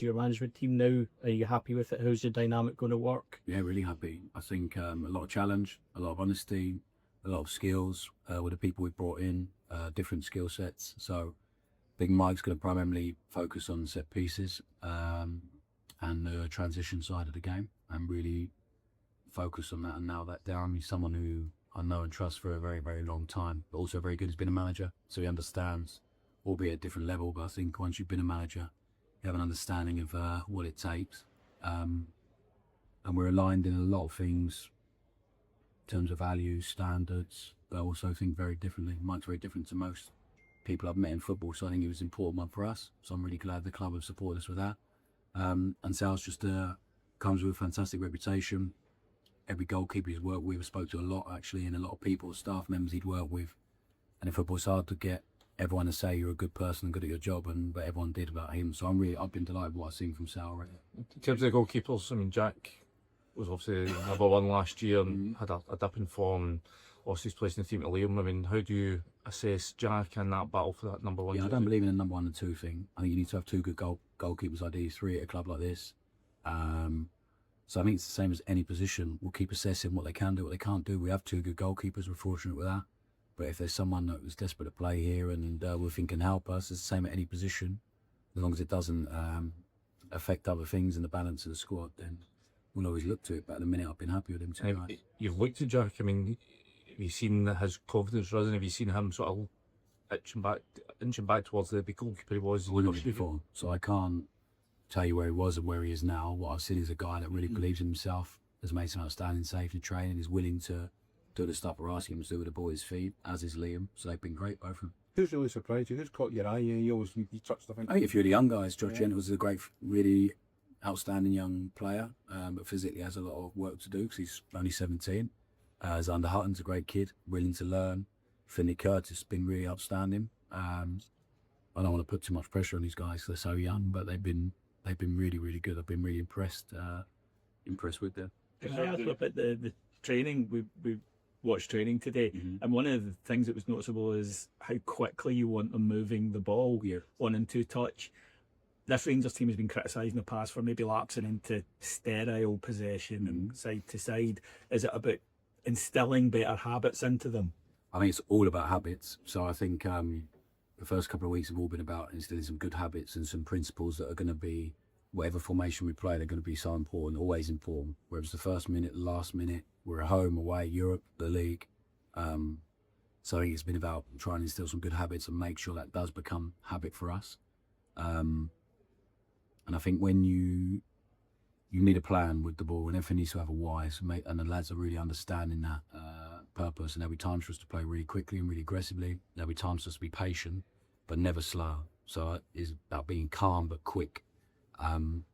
your management team now? Are you happy with it? How's the dynamic going to work? Yeah, really happy. I think a lot of challenge, a lot of honesty, a lot of skills with the people we've brought in, different skill sets. So Big Mike's going to primarily focus on set pieces and the transition side of the game and really focus on that and nail that down. He's someone who I know and trust for a very, very long time, but also very good. He's been a manager, so he understands, albeit at a different level. But I think once you've been a manager, you have an understanding of what it takes. And we're aligned in a lot of things in terms of values, standards, but I also think very differently. Mike's very different to most people I've met in football, so I think it was an important one for us. So I'm really glad the club have supported us with that. And Sal's just comes with a fantastic reputation. Every goalkeeper he's worked with, spoke to a lot actually, and a lot of people, staff members he'd worked with. And in football, it's hard to get everyone to say you're a good person and good at your job, but everyone did about him. So I've been delighted with what I've seen from Sal already. In terms of the goalkeepers, I mean, Jack was obviously #1 last year and had a dip in form and lost his place in the team to Liam. I mean, how do you assess Jack in that battle for that #1? Yeah, I don't believe in a #1 and 2 thing. I think you need to have two good goalkeepers, ideally 3 at a club like this. So I think it's the same as any position. We'll keep assessing what they can do, what they can't do. We have 2 good goalkeepers. We're fortunate with that. But if there's someone that was desperate to play here and we think can help us, it's the same at any position. As long as it doesn't affect other things in the balance of the squad, then we'll always look to it. But at the minute, I've been happy with him tonight. You've looked at Jack. I mean, have you seen his confidence rising? Have you seen him sort of inching back towards the big goalkeeper he was? Before, so I can't tell you where he was and where he is now. What I've seen is a guy that really believes in himself, has made some outstanding saves in training, is willing to do the stuff we're asking him to do with the ball at his feet, as is Liam. So they've been great, both of them. Who's really surprised you? Who's caught your eye? You touched, I think. I think if you're the young guys, Josh Gent was a great, really outstanding young player, but physically has a lot of work to do because he's only 17. Zander Hutton's a great kid, willing to learn. Finley Curtis has been really outstanding. I don't want to put too much pressure on these guys; they're so young, but they've been really, really good. I've been really impressed with them. Can I ask about the training? We watched training today, and one of the things that was noticeable is how quickly you want them moving the ball, 1 and 2 touch. This Rangers team has been criticised in the past for maybe lapsing into sterile possession and side to side. Is it about instilling better habits into them? I think it's all about habits. So I think the first couple of weeks have all been about instilling some good habits and some principles that are going to be, whatever formation we play, they're going to be so important, always important. Whether it's the first minute, the last minute, we're at home, away, Europe, the league. So I think it's been about trying to instill some good habits and make sure that does become habit for us. And I think when you need a plan with the ball and everything needs to have a why, and the lads are really understanding that purpose, and there'll be times for us to play really quickly and really aggressively. There'll be times for us to be patient, but never slow. So it's about being calm but quick. And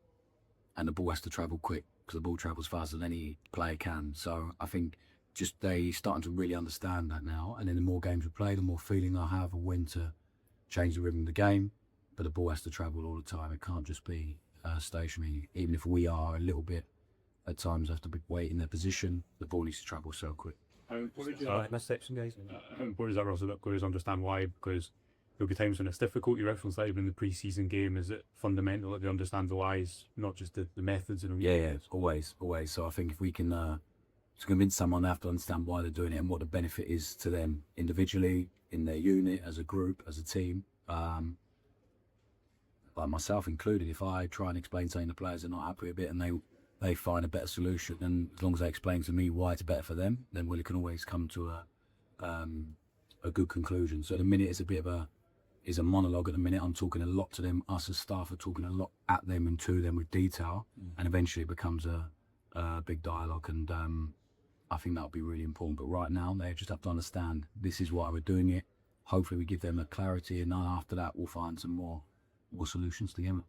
the ball has to travel quick because the ball travels faster than any player can. So I think just they starting to really understand that now. And then the more games we play, the more feeling I have of when to change the rhythm of the game. But the ball has to travel all the time. It can't just be stationary. Even if we are a little bit, at times have to be waiting their position, the ball needs to travel so quick. Missed section, guys. How important is that, Ross, about players understand why? Because there'll be times when it's difficult. You referenced that even in the pre-season game. Is it fundamental that they understand the whys, not just the methods? And yeah, always. So I think if we can to convince someone, they have to understand why they're doing it and what the benefit is to them individually, in their unit, as a group, as a team. Like myself included, if I try and explain something to players, they're not happy with it and they find a better solution, and as long as they explain to me why it's better for them, then we can always come to a good conclusion. So at the minute it's a bit of a monologue. At the minute I'm talking a lot to them, us as staff are talking a lot at them and to them with detail, and eventually it becomes a big dialogue, and I think that'll be really important. But right now they just have to understand this is why we're doing it. Hopefully we give them a clarity, and then after that we'll find some more solutions together.